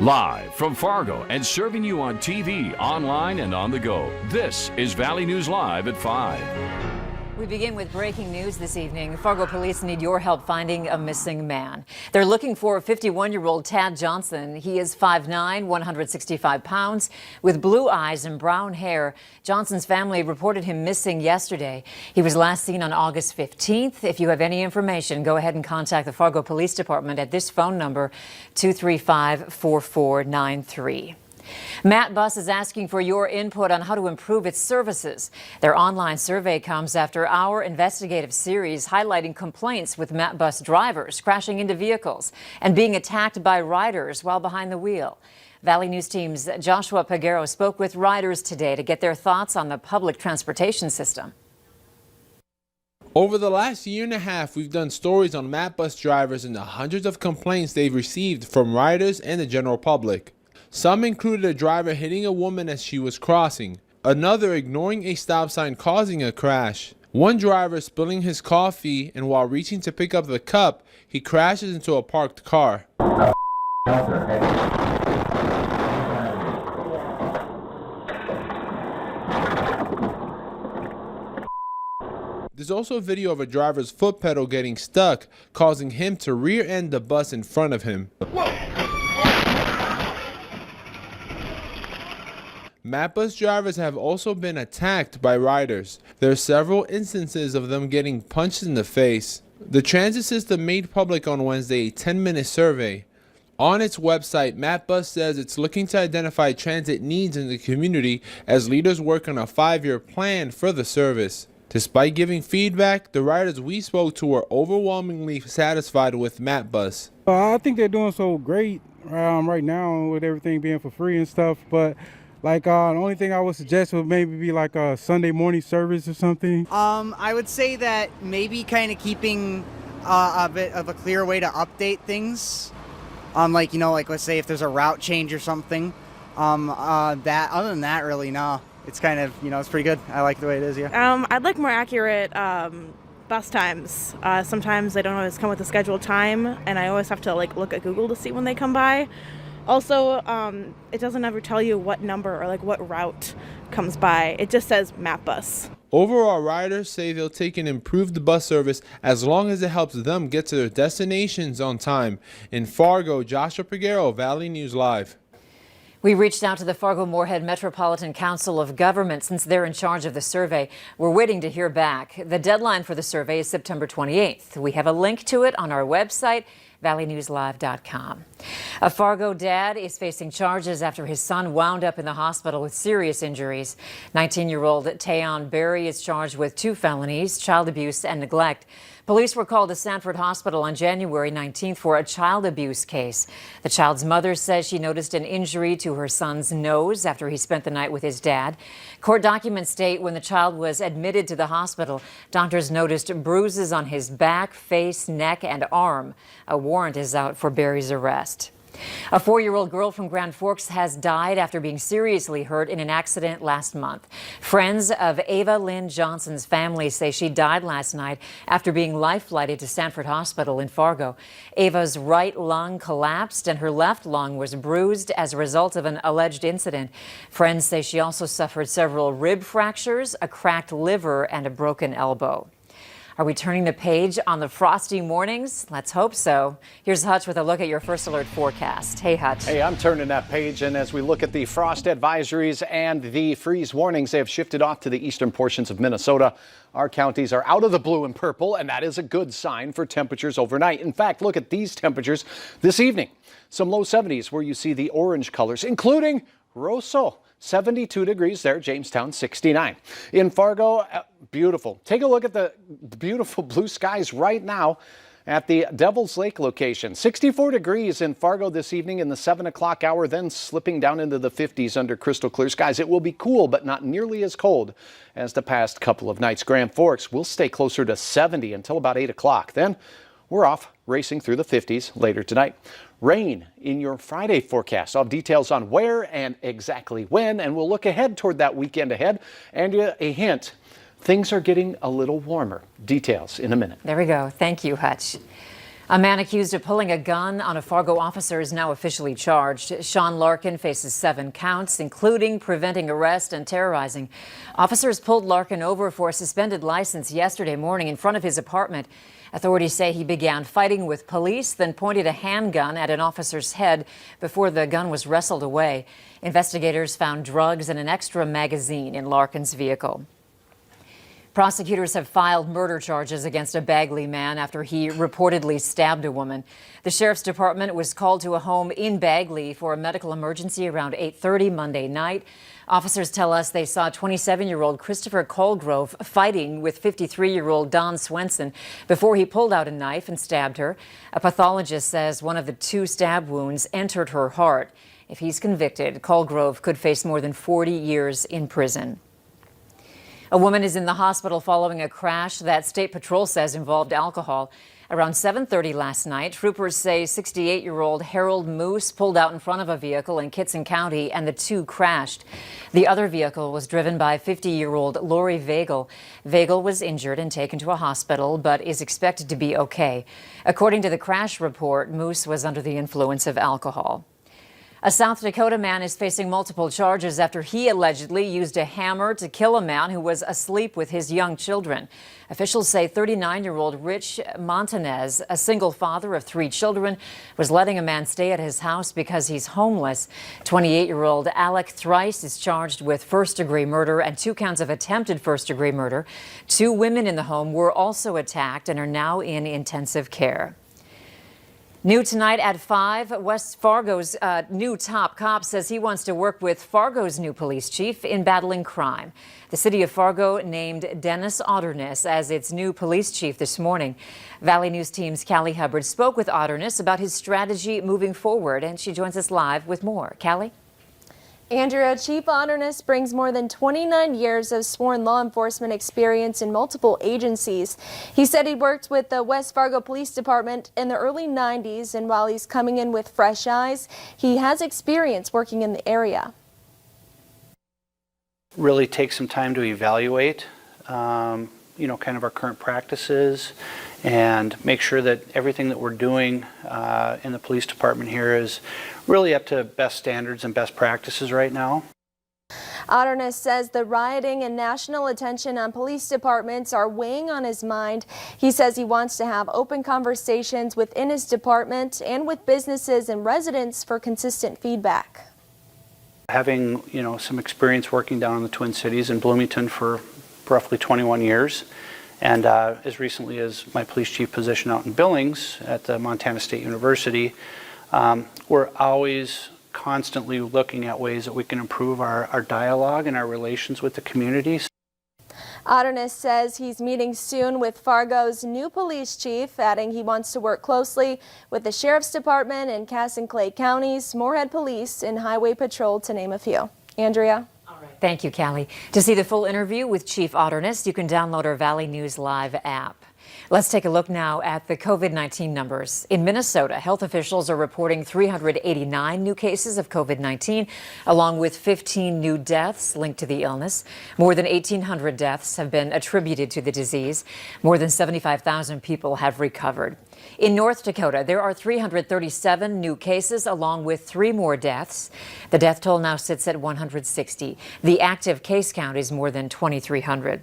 Live from Fargo and serving you on TV, online, and on the go. This is Valley News Live at 5. We begin with breaking news this evening. Fargo police need your help finding a missing man. They're looking for 51-year-old Tad Johnson. He is 5'9", 165 pounds, with blue eyes and brown hair. Johnson's family reported him missing yesterday. He was last seen on August 15th. If you have any information, go ahead and contact the Fargo Police Department at this phone number, 235-4493. Matt Bus is asking for your input on how to improve its services. Their online survey comes after our investigative series highlighting complaints with Matt Bus drivers crashing into vehicles and being attacked by riders while behind the wheel. Valley News Team's Joshua Peguero spoke with riders today to get their thoughts on the public transportation system. Over the last year and a half, we've done stories on Matt Bus drivers and the hundreds of complaints they've received from riders and the general public. Some included a driver hitting a woman as she was crossing, another ignoring a stop sign causing a crash, one driver spilling his coffee, and while reaching to pick up the cup, he crashes into a parked car. There's also a video of a driver's foot pedal getting stuck, causing him to rear-end the bus in front of him. Matt Bus drivers have also been attacked by riders. There are several instances of them getting punched in the face. The transit system made public on Wednesday a 10-minute survey. On its website, Matt Bus says it's looking to identify transit needs in the community as leaders work on a 5-year plan for the service. Despite giving feedback, the riders we spoke to were overwhelmingly satisfied with Matt Bus. I think they're doing so great right now with everything being for free and stuff, but the only thing I would suggest would maybe be like a Sunday morning service or something. I would say that maybe kind of keeping a bit of a clear way to update things. Let's say if there's a route change or something. Other than that, really, no. It's kind of, it's pretty good. I like the way it is, yeah. I'd like more accurate bus times. Sometimes they don't always come with a scheduled time, and I always have to look at Google to see when they come by. Also, it doesn't ever tell you what number or what route comes by. It just says Matt Bus. Overall, riders say they'll take an improved bus service as long as it helps them get to their destinations on time. In Fargo, Joshua Peguero, Valley News Live. We reached out to the Fargo-Moorhead Metropolitan Council of Government since they're in charge of the survey. We're waiting to hear back. The deadline for the survey is September 28th. We have a link to it on our website, valleynewslive.com. A Fargo dad is facing charges after his son wound up in the hospital with serious injuries. 19-year-old Tayon Berry is charged with 2 felonies, child abuse and neglect. Police were called to Sanford Hospital on January 19th for a child abuse case. The child's mother says she noticed an injury to her son's nose after he spent the night with his dad. Court documents state when the child was admitted to the hospital, doctors noticed bruises on his back, face, neck, and arm. A warrant is out for Berry's arrest. A 4-year-old girl from Grand Forks has died after being seriously hurt in an accident last month. Friends of Ava Lynn Johnson's family say she died last night after being life-flighted to Sanford Hospital in Fargo. Ava's right lung collapsed and her left lung was bruised as a result of an alleged incident. Friends say she also suffered several rib fractures, a cracked liver, and a broken elbow. Are we turning the page on the frosty mornings? Let's hope so. Here's Hutch with a look at your First Alert forecast. Hey, Hutch. Hey, I'm turning that page, and as we look at the frost advisories and the freeze warnings, they have shifted off to the eastern portions of Minnesota. Our counties are out of the blue and purple, and that is a good sign for temperatures overnight. In fact, look at these temperatures this evening. Some low 70s where you see the orange colors, including Roseau. 72 degrees there, Jamestown 69. In Fargo, beautiful. Take a look at the beautiful blue skies right now at the Devil's Lake location. 64 degrees in Fargo this evening in the 7 o'clock hour, then slipping down into the 50s under crystal clear skies. It will be cool, but not nearly as cold as the past couple of nights. Grand Forks will stay closer to 70 until about 8 o'clock. Then we're off racing through the 50s later tonight. Rain in your Friday forecast. I'll have details on where and exactly when, and we'll look ahead toward that weekend ahead. And a hint, things are getting a little warmer. Details in a minute. There we go. Thank you, Hutch. A man accused of pulling a gun on a Fargo officer is now officially charged. Sean Larkin faces 7 counts, including preventing arrest and terrorizing. Officers pulled Larkin over for a suspended license yesterday morning in front of his apartment. Authorities say he began fighting with police, then pointed a handgun at an officer's head before the gun was wrestled away. Investigators found drugs and an extra magazine in Larkin's vehicle. Prosecutors have filed murder charges against a Bagley man after he reportedly stabbed a woman. The sheriff's department was called to a home in Bagley for a medical emergency around 8:30 Monday night. Officers tell us they saw 27-year-old Christopher Colgrove fighting with 53-year-old Don Swenson before he pulled out a knife and stabbed her. A pathologist says one of the 2 stab wounds entered her heart. If he's convicted, Colgrove could face more than 40 years in prison. A woman is in the hospital following a crash that State Patrol says involved alcohol. Around 7:30 last night, troopers say 68-year-old Harold Moose pulled out in front of a vehicle in Kitson County and the 2 crashed. The other vehicle was driven by 50-year-old Lori Vagel. Vagel was injured and taken to a hospital but is expected to be okay. According to the crash report, Moose was under the influence of alcohol. A South Dakota man is facing multiple charges after he allegedly used a hammer to kill a man who was asleep with his young children. Officials say 39-year-old Rich Montanez, a single father of 3 children, was letting a man stay at his house because he's homeless. 28-year-old Alec Thrice is charged with first-degree murder and 2 counts of attempted first-degree murder. 2 women in the home were also attacked and are now in intensive care. New tonight at 5, West Fargo's new top cop says he wants to work with Fargo's new police chief in battling crime. The city of Fargo named Dennis Otterness as its new police chief this morning. Valley News Team's Callie Hubbard spoke with Otterness about his strategy moving forward, and she joins us live with more. Callie? Andrea, Chief Otterness brings more than 29 years of sworn law enforcement experience in multiple agencies. He said he worked with the West Fargo Police Department in the early 90s, and while he's coming in with fresh eyes, he has experience working in the area. Really take some time to evaluate, kind of our current practices and make sure that everything that we're doing in the police department here is really up to best standards and best practices right now. Otterness says the rioting and national attention on police departments are weighing on his mind. He says he wants to have open conversations within his department and with businesses and residents for consistent feedback. Having, some experience working down in the Twin Cities in Bloomington for roughly 21 years, and as recently as my police chief position out in Billings at the Montana State University, we're always constantly looking at ways that we can improve our dialogue and our relations with the community. Otterness says he's meeting soon with Fargo's new police chief, adding he wants to work closely with the Sheriff's Department in Cass and Clay counties, Moorhead Police, and Highway Patrol, to name a few. Andrea? Thank you, Callie. To see the full interview with Chief Otterness, you can download our Valley News Live app. Let's take a look now at the COVID-19 numbers. In Minnesota, health officials are reporting 389 new cases of COVID-19, along with 15 new deaths linked to the illness. More than 1,800 deaths have been attributed to the disease. More than 75,000 people have recovered. In North Dakota, there are 337 new cases, along with 3 more deaths. The death toll now sits at 160. The active case count is more than 2,300.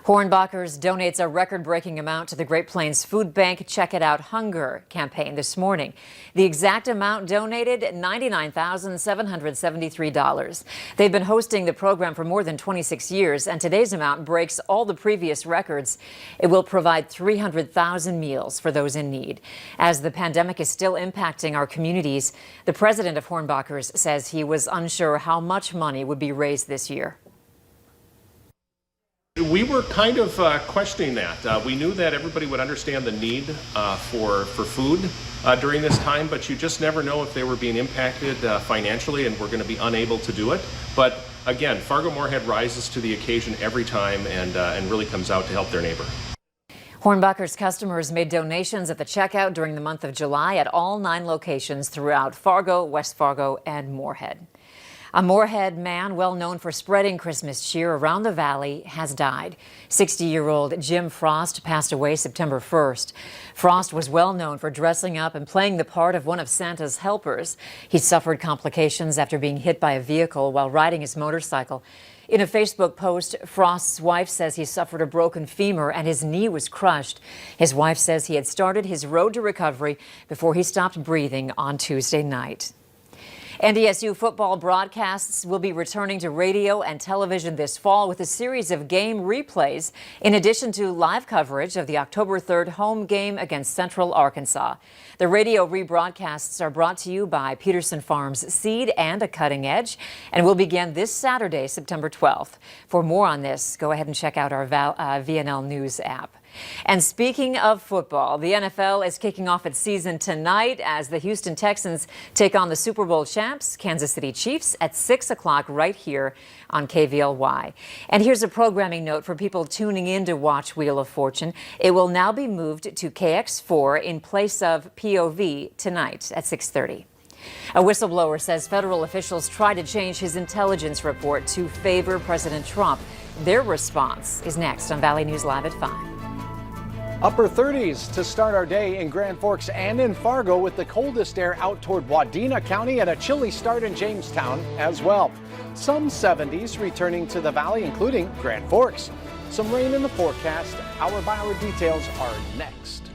Hornbachers donates a record-breaking amount to the Great Plains Food Bank Check It Out Hunger campaign this morning. The exact amount donated, $99,773. They've been hosting the program for more than 26 years, and today's amount breaks all the previous records. It will provide 300,000 meals for those in need. As the pandemic is still impacting our communities, the president of Hornbachers says he was unsure how much money would be raised this year. We were kind of questioning that. We knew that everybody would understand the need for food during this time, but you just never know if they were being impacted financially and we're going to be unable to do it. But again, Fargo-Moorhead rises to the occasion every time and really comes out to help their neighbor. Hornbachers customers made donations at the checkout during the month of July at all 9 locations throughout Fargo, West Fargo, and Moorhead. A Moorhead man well known for spreading Christmas cheer around the valley has died. 60-year-old Jim Frost passed away September 1st. Frost was well known for dressing up and playing the part of one of Santa's helpers. He suffered complications after being hit by a vehicle while riding his motorcycle. In a Facebook post, Frost's wife says he suffered a broken femur and his knee was crushed. His wife says he had started his road to recovery before he stopped breathing on Tuesday night. NDSU football broadcasts will be returning to radio and television this fall with a series of game replays, in addition to live coverage of the October 3rd home game against Central Arkansas. The radio rebroadcasts are brought to you by Peterson Farms Seed and A Cutting Edge and will begin this Saturday, September 12th. For more on this, go ahead and check out our VNL News app. And speaking of football, the NFL is kicking off its season tonight as the Houston Texans take on the Super Bowl champs, Kansas City Chiefs, at 6 o'clock right here on KVLY. And here's a programming note for people tuning in to watch Wheel of Fortune. It will now be moved to KX4 in place of POV tonight at 6:30. A whistleblower says federal officials tried to change his intelligence report to favor President Trump. Their response is next on Valley News Live at 5. Upper 30s to start our day in Grand Forks and in Fargo, with the coldest air out toward Wadena County and a chilly start in Jamestown as well. Some 70s returning to the valley, including Grand Forks. Some rain in the forecast. Hour by hour details are next.